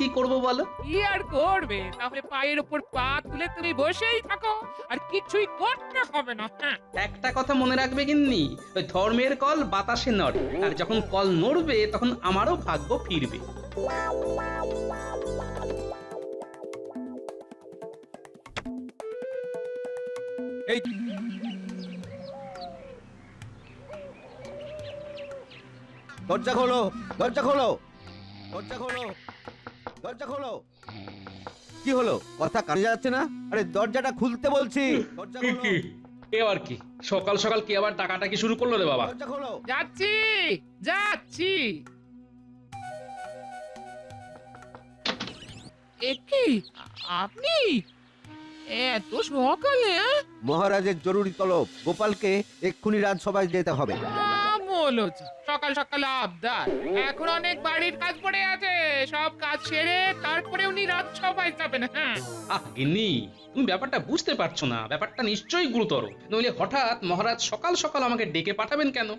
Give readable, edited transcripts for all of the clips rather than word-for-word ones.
কি করব বলো? কি আর করবে, তাহলে পায়ের উপর পা তুলে তুমি বসেই থাকো, আর কিছুই করতে হবে না। হ্যাঁ, একটা কথা মনে রাখবে গিন্নি, ওই ধর্মের কল বাতাসে নড়ে, আর যখন কল নড়বে তখন আমারও ভাগ্য ফিরবে। এই দরজা খোলো, দরজা খোলো, দরজা খোলো, দরজা খোলো। কি হলো, কথা কানে যাচ্ছে না? আরে দরজাটা খুলতে বলছি। দরজা কি খোলো, কি এবার কি সকাল সকাল কি আবার টাকাটাকি শুরু করলো রে বাবা? দরজা খোলো। যাচ্ছি যাচ্ছি। একি আপনি এত সকালে? মহারাজের জরুরি তলব, গোপালকে এক্ষুনি রাজসভায় যেতে হবে। সকাল সকাল আবদার, এখন অনেক বাড়ির কাজ পড়ে আছে, সব কাজ সেরে তারপরে উনি রাজসভায় যাবেন। হ্যাঁ, গিন্নি, তুমি ব্যাপারটা বুঝতে পারছো না, ব্যাপারটা নিশ্চয়ই গুরুতর। নইলে হঠাৎ মহারাজ সকাল সকাল আমাকে ডেকে পাঠাবেন কেন?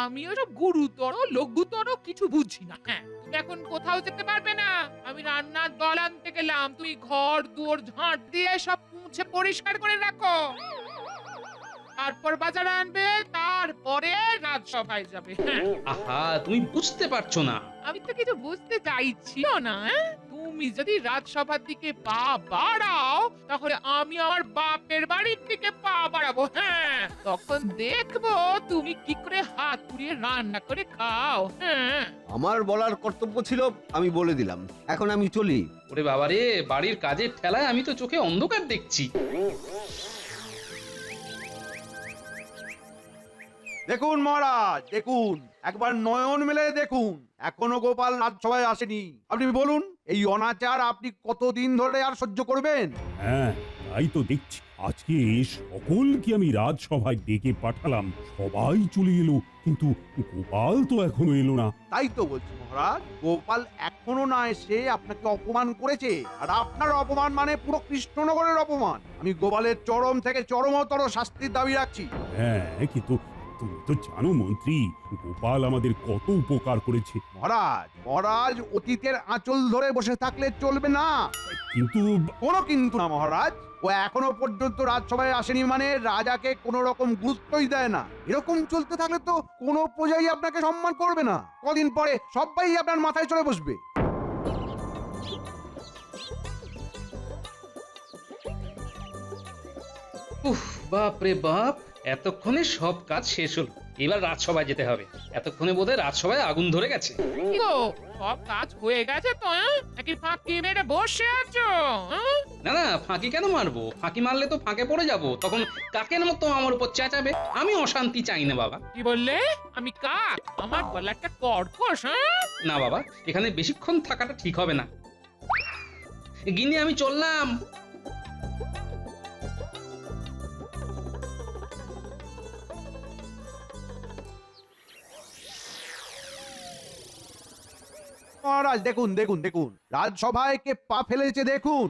আমি ওসব গুরুতর লঘুতর কিছু বুঝি না। হ্যাঁ, তুমি এখন কোথাও যেতে পারবে না। আমি রান্নার জল আনতে গেলাম, তুমি ঘর দুয়ার ঝাঁট দিয়ে সব মুছে পরিষ্কার করে রাখো। তারপর বাজার আনবে, তারপরে রাজসভায় যাবে। হ্যাঁ, আহা, তুমি বুঝতে পারছো না। আমি তো কিছু বুঝতে চাইছিও না। তুমি যদি রাজসভার দিকে পা বাড়াও, তাহলে আমি আমার বাপের বাড়ির দিকে পা বাড়াবো। হ্যাঁ, তখন দেখবো তুমি কি করে হাত পুড়িয়ে রান্না করে খাও। হ্যাঁ, আমার বলার কর্তব্য ছিল, আমি বলে দিলাম। এখন আমি চলি। ওরে বাবারে, বাড়ির কাজের ঠেলায় আমি তো চোখে অন্ধকার দেখছি। দেখুন মহারাজ, দেখুন, একবার নয়ন মেলে দেখুন, এখনো গোপাল রাজসভায় আসেনি। আপনি বলুন, এই অনাচার আপনি কতদিন ধরে আর সহ্য করবেন? হ্যাঁ, তাই তো দেখছি। আজকে সকলকে আমি রাজসভায় ডেকে পাঠালাম, সবাই চলে এলো, কিন্তু গোপাল তো এখনো এলো না। তাই তো বলছি মহারাজ, গোপাল এখনো না এসে আপনাকে অপমান করেছে, আর আপনার অপমান মানে পুরো কৃষ্ণনগরের অপমান। আমি গোপালের চরম থেকে চরমতর শাস্তির দাবি রাখছি। হ্যাঁ, কিন্তু তুমি তো জানো মন্ত্রী, গোপাল আমাদের কত উপকার করেছে। মহারাজ, মহারাজ অতীতের আঁচল ধরে বসে থাকলে চলবে না। কিন্তু কোনো কিন্তু না মহারাজ, ও এখনো পর্যন্ত রাজসভায় আসেনি মানে রাজাকে কোনো রকম গুরুত্বই দেয় না। এরকম চলতে থাকলে তো কোনো প্রজাই আপনাকে সম্মান করবে না। কদিন পরে সবাই আপনার মাথায় চড়ে বসবে। উফ, বাপ রে বাপ, এতক্ষণে সব কাজ শেষ হলো। এবার রাজসভায় যেতে হবে। এতক্ষণে বোধহয় রাজসভায় আগুন ধরে গেছে। কি গো, সব কাজ হয়ে গেছে তো? নাকি ফাঁকি মেরে বসে আছো? না না, ফাঁকি কেন মারবো? ফাঁকি মারলে তো ফাঁকে পড়ে যাব, তখন কাকের মতো আমার উপর চেঁচাবে। আমি অশান্তি চাই না বাবা। কি বললে? আমি কাক? আমার গলা একটা কর্কশ। হ্যাঁ, না বাবা, এখানে বেশিক্ষণ থাকাটা ঠিক হবে না। গিন্নি, আমি চললাম। মহারাজ দেখুন, দেখুন, দেখুন, রাজসভায় কে পা ফেলেছে দেখুন।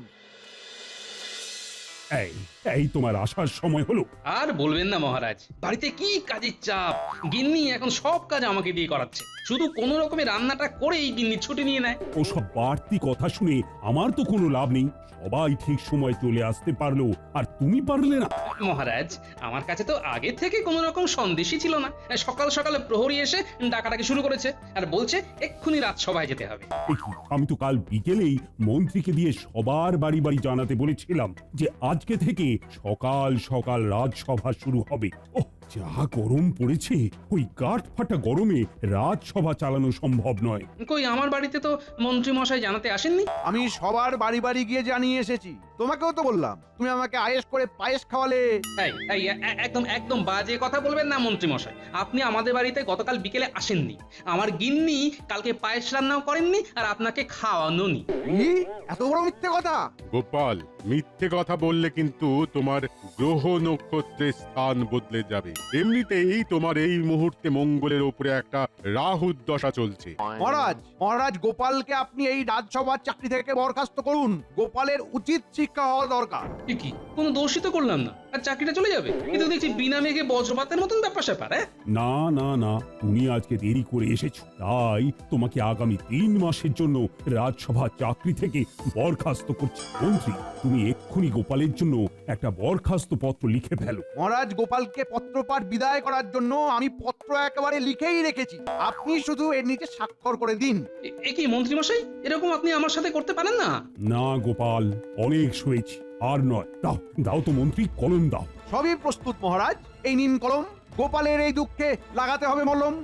এই এই তোমার আসার সময় হলো। আর বলবেন না মহারাজ, বাড়িতে কি কাজের চাপ। গিন্নি এখন সব কাজ আমাকে দিয়ে করাচ্ছে, শুধু কোন রকমে রান্নাটা করেই গিন্নি ছুটি নিয়ে নেয়। ওসব বাড়তি কথা শুনে আমার তো কোনো লাভ নেই। সবাই ঠিক সময় চলে আসতে পারলো, আর তুমি পারলে না। মহারাজ, আমার কাছে তো আগে থেকে কোনো রকম সন্দেশই ছিল না। সকাল সকালে প্রহরী এসে ডাকাডাকি শুরু করেছে, আর বলছে এক্ষুনি রাজসভায় যেতে হবে। এ কি, আমি তো কাল বিকেলেই মন্ত্রীকে দিয়ে সবার বাড়ি বাড়ি জানাতে বলেছিলাম যে আজকে থেকে সকাল সকাল রাজসভা শুরু হবে। ওহ, যা গরম পড়েছে, ওই গাঁট ফাটা গরমে রাজসভা চালানো সম্ভব নয়। কই, আমার বাড়িতে তো মন্ত্রী মশাই জানাতে আসেননি। আমি সবার বাড়ি বাড়ি গিয়ে জানিয়ে এসেছি। তোমাকেও তো বললাম, তুমি আমাকে আয়েশ করে পায়েস খাওয়ালে। এই এই একদম একদম বাজে কথা বলবেন না মন্ত্রী মশাই। আপনি আমাদের বাড়িতে গতকাল বিকেলে আসেননি। আমার গিন্নি কালকে পায়েস রান্নাও করেননি, আর আপনাকে খাওয়ানোনি। কি? এত বড় মিথ্যে কথা! গোপাল, মিথ্যে কথা বললে কিন্তু তোমার গ্রহ নক্ষত্রের স্থান বদলে যাবে। এমনিতেই তোমার এই মুহূর্তে মঙ্গলের উপরে একটা রাহুর দশা চলছে। মহারাজ গোপালকে আপনি এই রাজসভার চাকরি থেকে বরখাস্ত করুন। গোপালের উচিত শিক্ষা হওয়া দরকার। এ কি কোনো দোষই তো করলাম না, আর চাকরিটা চলে যাবে? কিন্তু দেখছি বিনা মেঘে বজ্রপাতের মতন ব্যাপার স্যাপার। না না না, তুমি আজকে দেরি করে এসেছো, তাই তোমাকে আগামী 3 মাসের জন্য রাজসভা চাকরি থেকে বরখাস্ত করছি। মন্ত্রী, তুমি এক্ষুনি গোপালের জন্য একটা বরখাস্ত পত্র লিখে ফেলো। মহারাজ গোপালকে পত্রপাঠ বিদায় করার জন্য আমি পত্র একেবারে লিখেই রেখেছি, আপনি শুধু এর নিচে স্বাক্ষর করে দিন। এ কি মন্ত্রী মশাই, এরকম আপনি আমার সাথে করতে পারেন না? না গোপাল, অনেক সয়েছি, আর নয়। দাও দাও তো মন্ত্রী, কলম দাও। সবই প্রস্তুত মহারাজ, এই নিন কলম। গোপালের এই দুঃখে লাগাতে হবে মলম।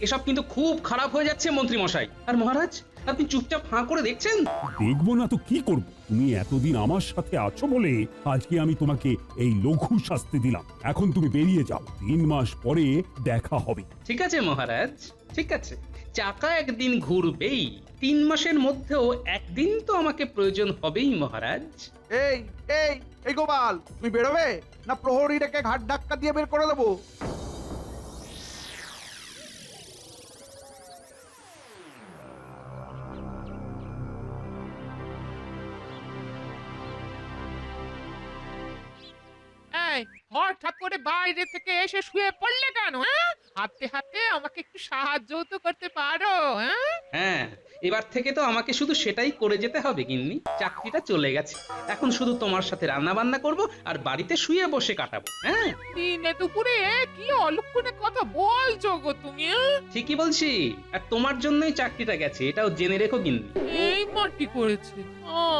এসব কিন্তু খুব খারাপ হয়ে যাচ্ছে মন্ত্রী মশাই। আর মহারাজ, আপনি চুপচাপ হাঁ করে দেখছেন। দেখবো না তো কি করব? তুমি এতদিন আমার সাথে আছো বলে আজকে আমি তোমাকে এই লঘু শাস্তি দিলাম। এখন তুমি বেরিয়ে যাও, 3 মাস পরে দেখা হবে। ঠিক আছে মহারাজ, ঠিক আছে। চাকা একদিন ঘুরবেই, 3 মাসের মধ্যেও একদিন তো আমাকে প্রয়োজন হবেই মহারাজ। এই এই এই গোপাল, তুমি বেরোবে না প্রহরীটাকে ঘাট ধাক্কা দিয়ে বের করে দেবো? এই হঠাৎ করে বাইরে থেকে এসে শুয়ে পড়লে কেন? হ্যাঁ, হাতে হাতে আমাকে একটু সাহায্য তো করতে পারো। হ্যাঁ হ্যাঁ, এবার থেকে তো আমাকে শুধু সেটাই করে যেতে হবে গিন্নি। চাকরিটা চলে গেছে, এখন শুধু তোমার সাথে রান্না বান্না করব আর বাড়িতে শুয়ে বসে কাটাবো। হ্যাঁ, দিনে দুপুরে কি অলক্ষণে কথা বলছো গো তুমি? ঠিকই বলছি। আর তোমার জন্যই চাকরিটা গেছে, এটাও জেনে রেখো গিন্নি। এই মাটি করেছে,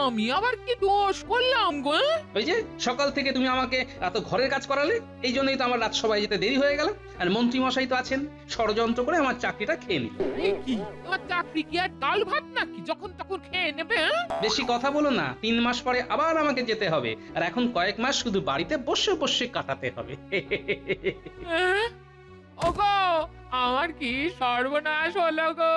আমি আবার কি দোষ করলাম গো? ওই যে সকাল থেকে তুমি আমাকে এত ঘরের কাজ করালে, এই জন্যই তো আমার রাজসভায় যেতে দেরি হয়ে গেল। আর মন্ত্রী মশাই তো আছেন, ষড়যন্ত্র করে আমার চাকরিটা খেয়ে নিল। এই কি তোমার চাকরি কি আর ডাল ভাত নাকি যখন তখন খেয়ে নেবে? হ্যাঁ? বেশি কথা বলো না, 3 মাস পরে আবার আমাকে যেতে হবে। আর এখন কয়েক মাস শুধু বাড়িতে বসে বসে কাটাতে হবে। হ্যাঁ? ওগো, আমার কি সর্বনাশ হলো গো!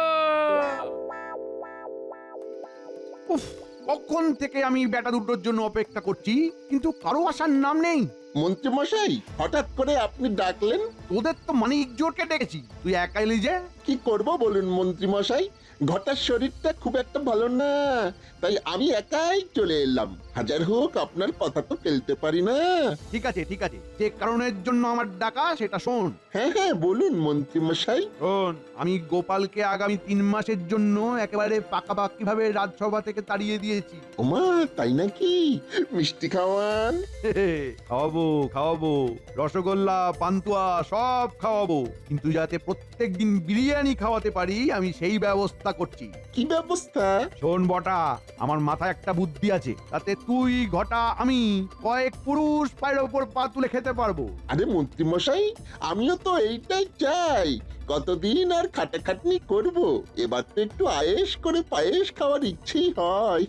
উফ, কখন থেকে আমি বেটা দুটোর জন্য অপেক্ষা করছি, কিন্তু কারো আসার নাম নেই। মন্ত্রী মশাই, হঠাৎ করে আপনি ডাকলেন? ওদের তো মানিক জোরকে ডেকেছি, তুই একা এলি যে? কি করব বলুন মন্ত্রী মশাই, ঘটার শরীরটা খুব একটা ভালো না, তাই আমি একাই চলে এলাম। হাজার হোক আপনার কথা তো ফেলতে পারি না। ঠিক আছে ঠিক আছে, যে কারণের জন্য আমার ডাকা সেটা শোন। হ্যাঁ হ্যাঁ বলুন মন্ত্রী মশাই। শোন, আমি গোপালকে আগামী 3 মাসের জন্য একেবারে পাকাপাকি ভাবে রাজসভা থেকে তাড়িয়ে দিয়েছি। ওমা, তাই নাকি? মিষ্টি খাওয়ান। খাওয়াবো খাওয়াবো, রসগোল্লা পান্তুয়া সব খাওয়াবো, কিন্তু যাতে প্রত্যেকদিন বিরিয়ানি খাওয়াতে পারি আমি সেই ব্যবস্থা করছি। কি ব্যবস্থা? শোন বটা, আমার মাথায় একটা বুদ্ধি আছে, তাতে তুই ঘটা আমি কয়েক পুরুষ পায়ের ওপর পা তুলে খেতে পারবো। আরে মন্ত্রী মশাই, আমিও তো এইটাই চাই। কতদিন আর খাটাখাটনি করব, এবার তো একটু আয়েশ করে পায়েস খাওয়ার ইচ্ছেই হয়।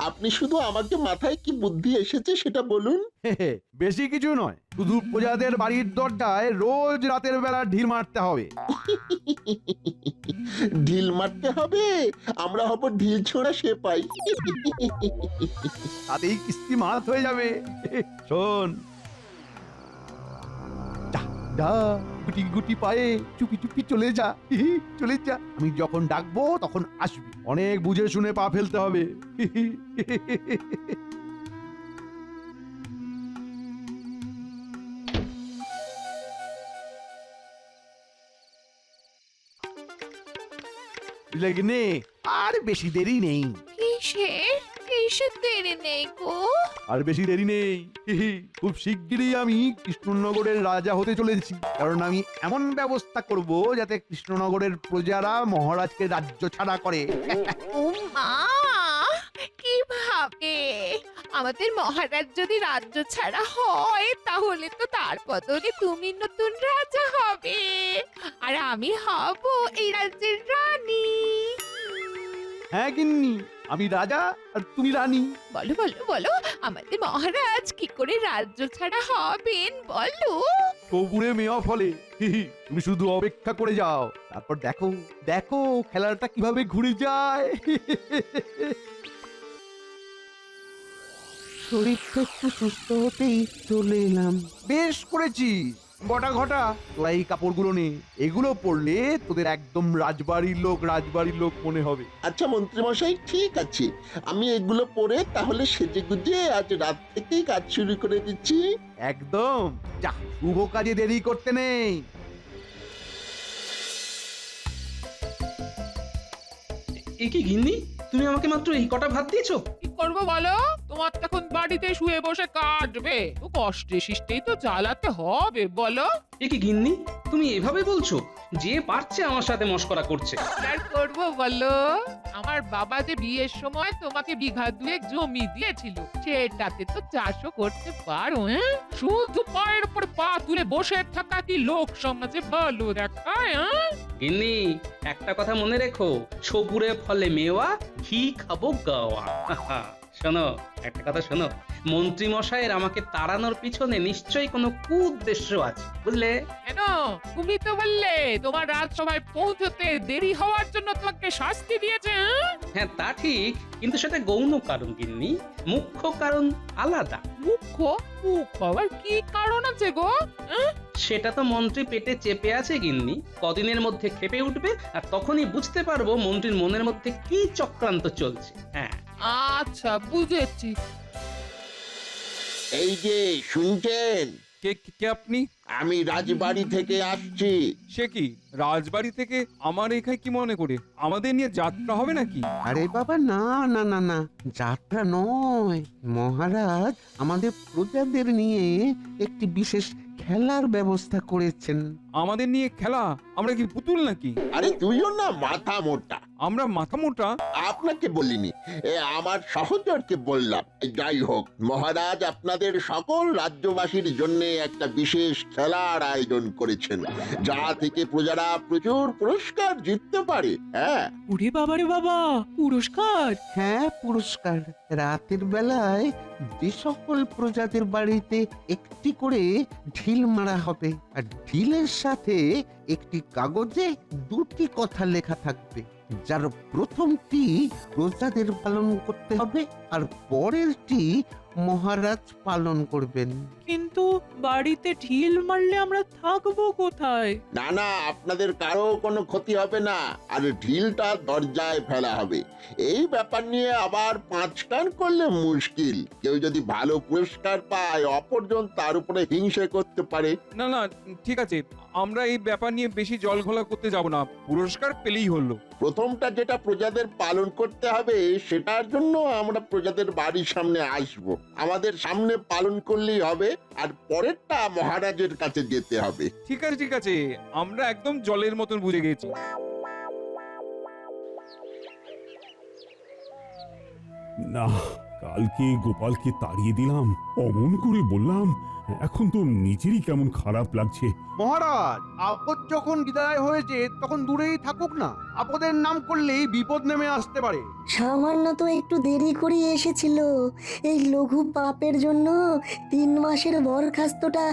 আপনি শুধু আমাকে মাথায় কি বুদ্ধি এসেছে সেটা বলুন। বেশি কিছু নয়, শুধু প্রজাদের বাড়ির দরজায় রোজ রাতের বেলা ঢিল মারতে হবে। ঢিল মারতে হবে? আমরা হব ঢিল ছোড়া সেপাই। তাতেই কিস্তি মারাত হয়ে যাবে। শোন, যা যা, গুটি গুটি পায়ে চুপি চুপি চলে যা, চলে যা। আমি যখন ডাকবো তখন আসবি, অনেক বুঝে শুনে পা ফেলতে হবে। লেগনে, আর বেশি দেরি নেই। কিসের দেরি নেই গো? আর বেশি দেরি নেই, খুব শিগগিরই আমি কৃষ্ণনগরের রাজা হতে চলেছি। কারণ আমি এমন ব্যবস্থা করব যাতে কৃষ্ণনগরের প্রজারা মহারাজকে রাজ্য ছাড়া করে। ও মা, কিভাবে? আমাদের মহারাজ যদি রাজ্য ছাড়া হয় তাহলে তো তার বদলে তুমি নতুন রাজা হবে, আর আমি হব এই রাজ্যের রানী। হ্যাঁ গিন্নি, আমি রাজা আর তুমি রানী। বলো বলো বলো, আমাদের মহারাজ কি করে রাজ্য ছাড়া হবেন বলো। কপুরে মেয়া ফলে, তুমি শুধু অপেক্ষা করে যাও, তারপর দেখো দেখো খেলাটা কিভাবে ঘুরে যায়। শরীরটা একটু সুস্থ হতেই চলে এলাম। বেশ করেছিস বটা ঘটা, তোরা এই কাপড়গুলো নে, এগুলো পরলে তোদের একদম রাজবাড়ির লোক মনে হবে। আচ্ছা মন্ত্রীমশাই, ঠিক আছে, আমি এগুলো পরে তাহলে সেজে গুজে আজ রাত থেকেই কাজ শুরু করে দিচ্ছি। একদম, যা শুভ কাজে দেরি করতে নেই। এ কি গিন্নি, তুমি আমাকে মাত্র এই কটা ভাত দিয়েছো? কি করবো বলো, তোমার তখন বাড়িতে শুয়ে বসে কাটবে, তো কষ্টে শিষ্টেই তো চালাতে হবে বলো। এ কি গিন্নি, তুমি এভাবে বলছো? যে পারছে আমার সাথে মশকরা করছে। কি আর করবো বলো, আমার বাবা যে বিয়ের সময় তোমাকে বিঘা 2 জমি দিয়েছিল, সেটাতে তো চাষও করতে পারো। হ্যাঁ, শুধু পায়ের উপর পা তুলে বসে থাকা কি লোক সমাজে ভালো দেখায়? হ্যাঁ, গিন্নি, একটা কথা মনে রেখো, সপুরে ফলে মেওয়া, ঘি খাবো গাওয়া। শোনো, একটা কথা শোনো, মন্ত্রী মশাইয়ের আমাকে তাড়ানোর পিছনে নিশ্চয়ই কোনো কুউদ্দেশ্য আছে, বুঝলে? কেন? তুমি তো বললে তোমার রাজসভায় পৌঁছতে দেরি হওয়ার জন্য তোমাকে শাস্তি দিয়েছে। হ্যাঁ তা ঠিক, কিন্তু সেটা গৌণ কারণ গিন্নি, মুখ্য কারণ আলাদা। মুখ্য আবার কি কারণ আছে গো? সেটা তো মন্ত্রী পেটে চেপে আছে গিন্নি, কদিনের মধ্যে খেপে উঠবে, আর তখনই বুঝতে পারবো মন্ত্রীর মনের মধ্যে কি চক্রান্ত চলছে। হ্যাঁ, আচ্ছা বুঝেছি। এই যে শুনছেন, কে কে আপনি? আমি রাজবাড়ি থেকে আসছি। সে কি রাজবাড়ি থেকে আমার এখানে কি মনে করে? আমাদের নিয়ে যাত্রা হবে নাকি? আরে বাবা, না না না না, যাত্রা নয়। মহারাজ আমাদের প্রজাদের নিয়ে একটি বিশেষ খেলার ব্যবস্থা করেছেন। আমাদের নিয়ে খেলা? আমরা কি পুতুল নাকি? আরে তুইও না মাথা মোটা। আমরা মাথা মোটা? আপনাকে বলিনি, আমার সহচরকে বললাম। যাই হোক, মহারাজ আপনাদের সকল রাজ্যবাসীর জন্য একটা বিশেষ খেলার আয়োজন করেছেন, যা থেকে প্রজারা প্রচুর পুরস্কার জিততে পারে। হ্যাঁ, ওরে বাবারে বাবা, পুরস্কার? হ্যাঁ, পুরস্কার। রাতের বেলায় যে সকল প্রজাদের বাড়িতে একটি করে ঢিল মারা হবে, আর ঢিলের সাথে একটি কাগজে 2টি কথা লেখা থাকবে, যার প্রথমটি প্রজাদের পালন করতে হবে আর পরেরটি মহারাজ পালন করবেন। কিন্তু বাড়িতে ঢিল মারলে আমরা থাকবো কোথায়? না না, আপনাদের কারো কোনো ক্ষতি হবে না, আর ঢিলটা দরজায় ফেলা হবে। এই ব্যাপার নিয়ে আবার 5 কান করলে মুশকিল। কেউ যদি ভালো পুরস্কার পায়, অপরজন তার উপরে হিংসে করতে পারে। না না, ঠিক আছে, আমরা এই ব্যাপার নিয়ে বেশি জল ঘোলা করতে যাব না, পুরস্কার পেলেই হলো। প্রথমটা যেটা প্রজাদের পালন করতে হবে, সেটার জন্য আমরা প্রজাদের বাড়ির সামনে আসব। আমাদের সামনে পালন করলেই হবে, আর পরেরটা মহারাজের কাছে যেতে হবে। ঠিক আছে ঠিক আছে, আমরা একদম জলের মতন বুঝে গেছি। না, কালকে গোপালকে তাড়িয়ে দিলাম, অমন করে বললাম, এখন তো নিজেরই কেমন খারাপ লাগছে। মহারাজ, আপদ যখন বিদায় হয়েছে তখন দূরেই থাকুক না। আপদের নাম করলেই বিপদ নেমে আসতে পারে। সামান্য তো একটু দেরি করে এসেছিল, এই লঘু পাপের জন্য 3 মাসের বরখাস্তটা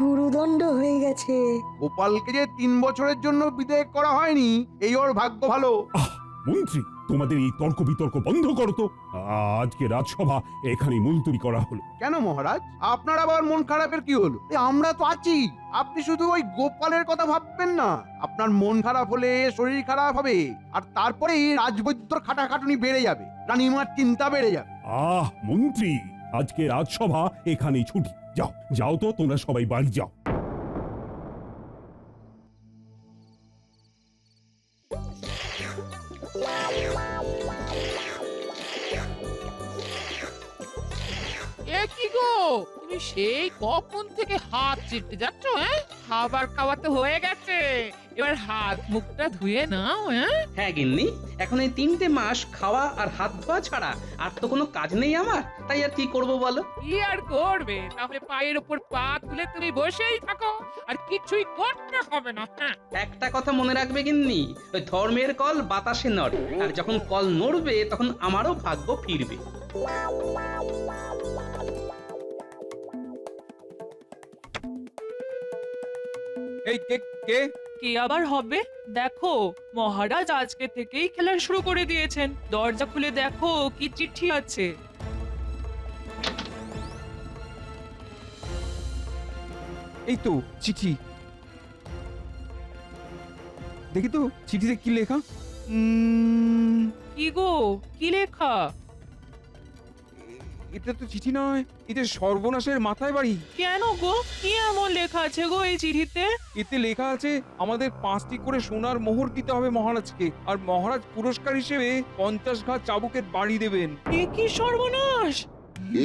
গুরুদণ্ড হয়ে গেছে। গোপালকে যে 3 বছরের জন্য বিদায় করা হয়নি, এই ওর ভাগ্য ভালো। মন্ত্রী, তোমাদের এই তর্ক বিতর্ক বন্ধ করো তো। আজকে রাজসভা এখানে মুলতবি করা হলো। কেন মহারাজ, আপনার আবার মন খারাপের কি হলো? আমরা তো আছি, আপনি শুধু ওই গোপালের কথা ভাববেন না। আপনার মন খারাপ হলে শরীর খারাপ হবে, আর তারপরেই রাজবৈদ্যর খাটাখাটুনি বেড়ে যাবে, রানীমার চিন্তা বেড়ে যাবে। মন্ত্রী, আজকে রাজসভা এখানেই ছুটি। যাও যাও তো, তোমরা সবাই বাড়ি যাও। কি গো, তুমি সেই কখন থেকে হাত চিটতে যাচ্ছ? হ্যাঁ, খাবার খাওয়া তো হয়ে গেছে, এবার হাত মুখটা ধুয়ে নাও। হ্যাঁ গিন্নি, এখন এই 3টে মাস খাওয়া আর হাত ধোয়া ছাড়া আর তো কোনো কাজ নেই আমার, তাই আর কি করব বলো? কি আর করবে, তাহলে পায়ের উপর পা তুলে তুমি বসেই থাকো, আর কিছুই করতে হবে না। একটা কথা মনে রাখবে গিন্নি, ওই ধর্মের কল বাতাসে নড়ে, আর যখন কল নড়বে তখন আমারও ভাগ্য ফিরবে। এই কে কে? কে আবার হবে? দেখো, মহারাজ আজকে থেকেই খেলা শুরু করে দিয়েছেন। দরজা খুলে দেখো কি চিঠি আছে। এই তো চিঠি, দেখি তো চিঠিতে কি লেখা। কি গো, কি লেখা? এটা তো চিঠি নয়, এটা সর্বনাশের মাথায় বাড়ি। কেন গো, কি এমন লেখা আছে গো এই চিঠিতে? এতে লেখা আছে আমাদের 5টি করে সোনার মোহর দিতে হবে মহারাজকে, আর মহারাজ পুরস্কার হিসেবে 50 ঘা চাবুকের বাড়ি দেবেন। এ কি সর্বনাশ!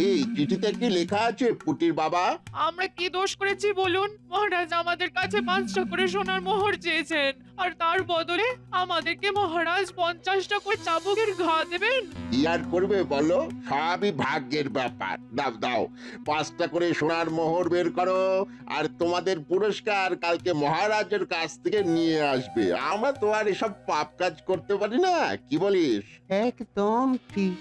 এই চিঠিতে কি লেখা আছে পুটির বাবা? আমরা কি দোষ করেছি বলুন? মহারাজ আমাদের কাছে 5টা করে সোনার মোহর চেয়েছেন, আর তার বদলে আমাদেরকে মহারাজ 50টা করে চাবুকের ঘা দেবেন। কি আর করবে বলো, সবই ভাগ্যের ব্যাপার। দাও দাও, 5টা করে সোনার মোহর বের করো, আর তোমাদের পুরস্কার কালকে মহারাজের কাছ থেকে নিয়ে আসবে। আমরা তো আর এসব পাপ কাজ করতে পারি না, কি বলিস? একদম ঠিক।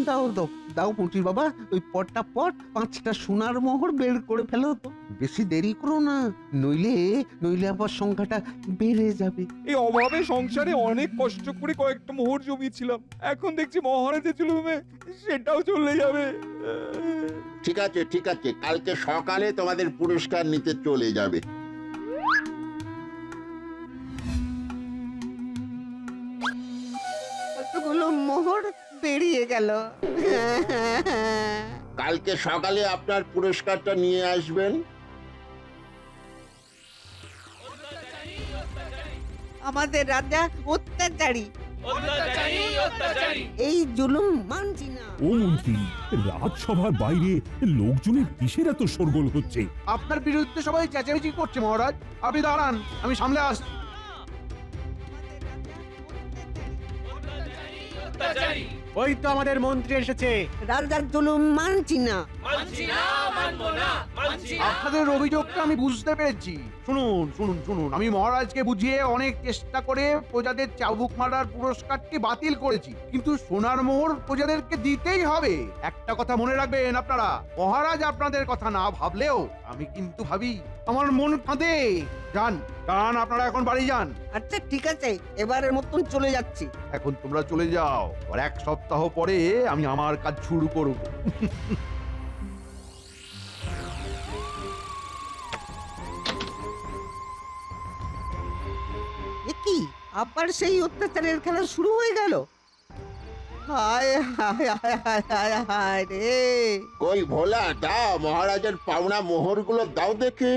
দাও দাও দাও পুঁটির বাবা, ওই পটটা পট 5টা সোনার মোহর বের করে ফেলো তো। বেশি দেরি করো না, নইলে নইলে আবার সংখ্যাটা বেড়ে যাবে। এই অভাবে সংসারে অনেক কষ্ট করে কয়েকটা মোহর জমিয়েছিলাম, এখন দেখছি মহারাজের জুলুমে সেটাও চলে যাবে। ঠিক আছে ঠিক আছে, কালকে সকালে তোমাদের পুরস্কার নিতে চলে যাবে। কতগুলো মোহর বেরিয়ে গেল। কালকে সকালে আপনার পুরস্কারটা নিয়ে আসবেন। আমাদের রাজা অত্যাচারী, এই জুলুম মানছি না। ও মন্ত্রী, রাজসভার বাইরে লোকজনের কিসের এত শোরগোল হচ্ছে? আপনার বিরুদ্ধে সবাই চেঁচামেচি করছে মহারাজ। আপনি দাঁড়ান, আমি সামলে আসছি। ওই তো আমাদের মন্ত্রী এসেছে। রাজার জুলুম মানছি না। আপনাদের অভিযোগটা আমি বুঝতে পেরেছি। শুনুন শুনুন শুনুন, আমি মহারাজকে বুঝিয়ে অনেক চেষ্টা করে প্রজাদের চাবুক মারার পুরস্কারটি বাতিল করেছি, কিন্তু সোনার মোহর প্রজাদেরকে দিতেই হবে। একটা কথা মনে রাখবেন আপনারা, মহারাজ আপনাদের কথা না ভাবলেও আমি কিন্তু ভাবি। আমার মন কাঁদে। যান যান, আপনারা এখন বাড়ি যান। আচ্ছা ঠিক আছে, এবারের মতন চলে যাচ্ছি। এখন তোমরা চলে যাও, আর 1 সপ্তাহ পরে আমি আমার কাজ শুরু করব। এ কি, আবার সেই অত্যাচারের খেলা শুরু হয়ে গেল? হায় হায় হায় হায় হায় হায় রে। কই ভোলা, দাও মহারাজের পাওনা মোহরগুলো দাও দেখি।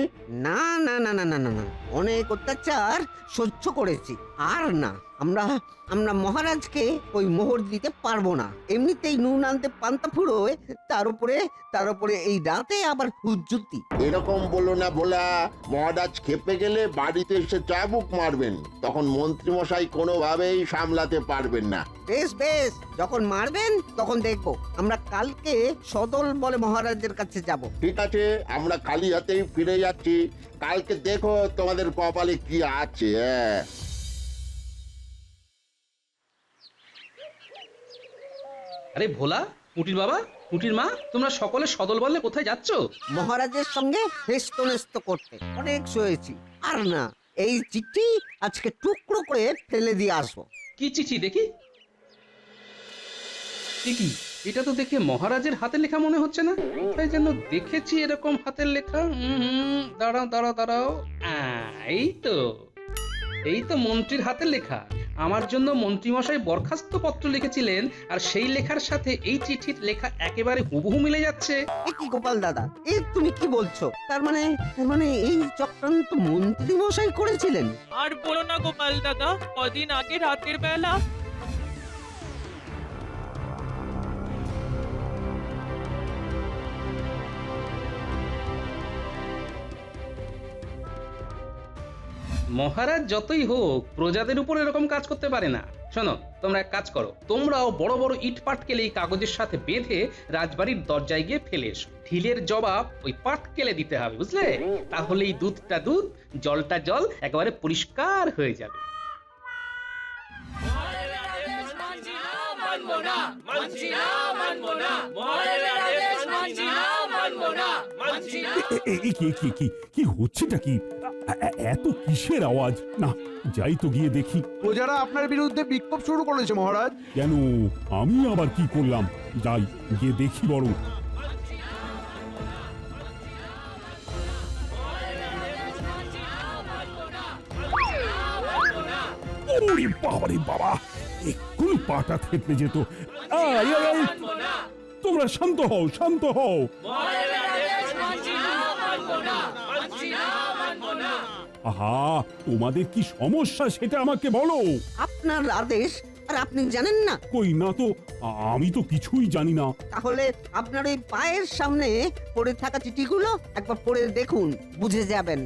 না না না না না না না, অনেক অত্যাচার সহ্য করেছি, আর না। আমরা আমরা মহারাজকে ওই মোহর দিতে পারবো না। এমনিতেই নুন আনতে পান্তা ফুরোয়, তার উপরে এই রাতে আবার হুজ্জুতি। এরকম বলো না ভোলা, মহারাজ খেপে গেলে বাড়িতে এসে চাবুক মারবেন, তখন মন্ত্রী মশাই কোনোভাবেই সামলাতে পারবেন না। বেশ বেশ, যখন মারবেন তখন দেখবো। আমরা কালকে সদল বলে মহারাজের কাছে যাব। ঠিক আছে, আমরা খালি হাতেই ফিরে যাচ্ছি। কালকে দেখো তোমাদের কপালে কি আছে। আরে ভোলা, পুটির বাবা, পুটির মা, তোমরা সকলে সদল বলে কোথায় যাচ্ছ? মহারাজের সঙ্গে হেস্তনেস্ত করতে অনেক শুয়েছি, আর না। এই চিঠি আজকে টুকরো করে ফেলে দিয়ে আসবো। কি চিঠি দেখি? কি এটা তো দেখে মহারাজের হাতের লেখা মনে হচ্ছে না। তাই যেন দেখেছি এরকম হাতের লেখা। দাঁড়াও দাঁড়াও দাঁড়াও, এই তো মন্ত্রীর হাতের লেখা। আমার জন্য মন্ত্রীমশাই বরখাস্ত পত্র লিখেছিলেন, আর সেই লেখার সাথে এই চিঠির লেখা একেবারে হুবহু মিলে যাচ্ছে। কি গোপাল দাদা, এই তুমি কি বলছো? তার মানে এই চক্রান্ত মন্ত্রী মশাই করেছিলেন? আর বলো না গোপাল দাদা, কদিন আগে রাতের বেলা মহারাজ যতই হোক প্রজাদের উপর এরকম কাজ করতে পারে না। শোনো, তোমরা এক কাজ করো, তোমরাও বড় বড় ইট পাটকেলে এই কাগজের সাথে বেঁধে রাজবাড়ির দরজায় গিয়ে ফেলে এসো। ঢিলের জবাব ওই পাটকেলে দিতে হবে, বুঝলে? তাহলেই দুধটা দুধ, জলটা জল, একেবারে পরিষ্কার হয়ে যাবে। কি হচ্ছেটা কি? এত কিসের আওয়াজ? না, যাই তো গিয়ে দেখি। প্রজারা আপনার বিরুদ্ধে বিক্ষোভ শুরু করেছে মহারাজ। কেন, আমি আবার কি করলাম? যাই গিয়ে দেখি বড়। ওরে বাবা রে বাবা, এক্ষুনি পাটা থেতলে যেত। আয়, আয়, আয়। তোমরা শান্ত হও, শান্ত হও। আহা, তোমাদের কি সমস্যা সেটা আমাকে বলো। আপনার আদেশ আর আপনি জানেন না? কই না তো, আমি তো কিছুই জানি না। তাহলে আপনার ওই পায়ের সামনে পড়ে থাকা চিঠিগুলো একবার পড়ে দেখুন, বুঝে যাবেন।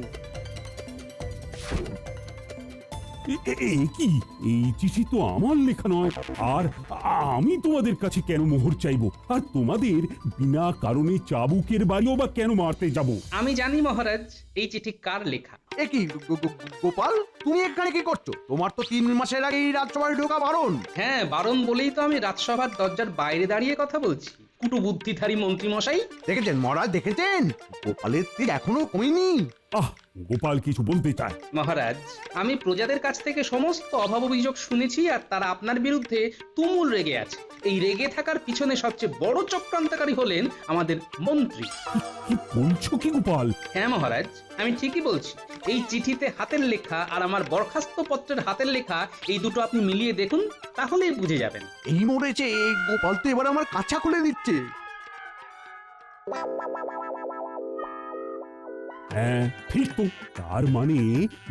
কি এই চিঠি তো আমার লেখা নয়, আর আমি তোমাদের কাছে কেন মোহর চাইবো? আর তোমাদের বিনা কারণে চাবুকের বাড়িও বা কেন মারতে যাব? আমি জানি মহারাজ এই চিঠি কার লেখা। এ কি গোপাল, তুমি এখানে কি করছো? তোমার তো 3 মাসের আগেই রাজসভায় ঢোকা বারণ। হ্যাঁ, বারণ বলেই তো আমি রাজসভার দরজার বাইরে দাঁড়িয়ে কথা বলছি। কুটু বুদ্ধিধারী মন্ত্রী মশাই, দেখেছেন মহারাজ, দেখেছেন গোপালের তীর এখনো কমেনি। আহ, গোপাল কিছু বলতে চায়। মহারাজ, আমি প্রজাদের কাছ থেকে সমস্ত অভাব অভিযোগ শুনেছি, আর তারা আপনার বিরুদ্ধে তুমুল রেগে আছে। এই রেগে থাকার পিছনে সবচেয়ে বড় চক্রান্তকারী হলেন আমাদের মন্ত্রী। কি বলছো কি গোপাল? হ্যাঁ মহারাজ, আমি ঠিকই বলছি। এই চিঠিতে হাতের লেখা আর আমার বরখাস্ত পত্রের হাতের লেখা, এই দুটো আপনি মিলিয়ে দেখুন, তাহলেই বুঝে যাবেন। এই মরেছে, গোপাল তো এবার আমার কাছা খুলে দিচ্ছে। হ্যাঁ ঠিক তো, তার মানে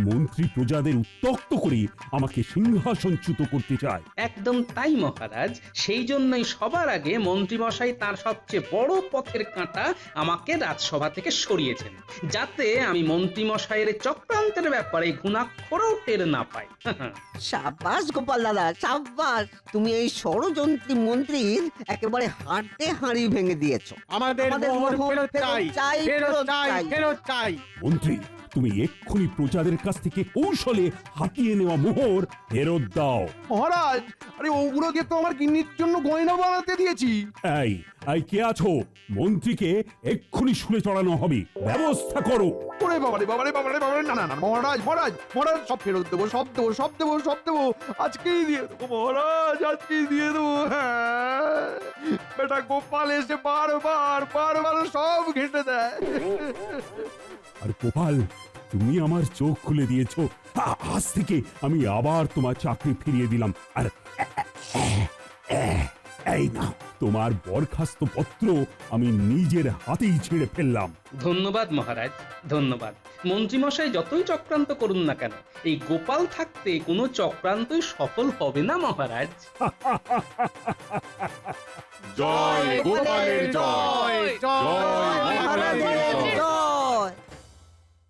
মন্ত্রী প্রজাদের উত্ত্যক্ত করে আমাকে সিংহাসনচ্যুত করতে চায়। একদম তাই মহারাজ, সেই জন্যই সবার আগে মন্ত্রী মশাই তার সবচেয়ে বড় পথের কাঁটা আমাকে রাজসভা থেকে সরিয়েছেন, যাতে আমি মন্ত্রী মশাইয়ের চক্রান্তের ব্যাপারে ঘুণাক্ষরেও টের না পাই। সাব্বাস গোপাল দাদা, সাব্বাস। তুমি এই ষড়যন্ত্রী মন্ত্রীর একেবারে হাড়তে হাঁড়ি ভেঙে দিয়েছো। আমাদের মোহর ফেরত চাই, ফেরত চাই, ফেরত চাই। মন্ত্রী, তুমি এক্ষুনি প্রজাদের কাছ থেকে কৌশলে হাতিয়ে নেওয়া মোহর ফেরত দাও। মহারাজ, আরে ওগুলোকে তো আমার গিন্নির জন্য গয়না বানাতে দিয়েছি। এই এই কে আছো? মন্ত্রীকে এক্ষুনি শুলে চড়ানো হবে, ব্যবস্থা করো। ওরে বাবারে বাবারে বাবারে বাবারে, না না না মহারাজ, মহারাজ মহারাজ, সব ফেরত দেবো, সব দেবো, সব দেবো, সব দেবো, আজকেই দিয়ে দেবো মহারাজ, আজকেই দিয়ে দেবো। হ্যাঁ, বেটা গোপাল এসে বারবার বারবার সব ঘেঁটে দেয়। আর গোপাল, তুমি আমার চোখ খুলে দিয়েছো। আজ থেকে আমি আবার তোমার চাকরি ফিরিয়ে দিলাম। আর এই না, তোমার বরখাস্ত পত্র আমি নিজের হাতেই ছেড়ে ফেললাম। ধন্যবাদ মহারাজ, ধন্যবাদ। মন্ত্রী মশাই যতই চক্রান্ত করুন না কেন, এই গোপাল থাকতে কোনো চক্রান্তই সফল হবে না মহারাজ। জয় গোপালের জয়, জয় মহারাজের জয়।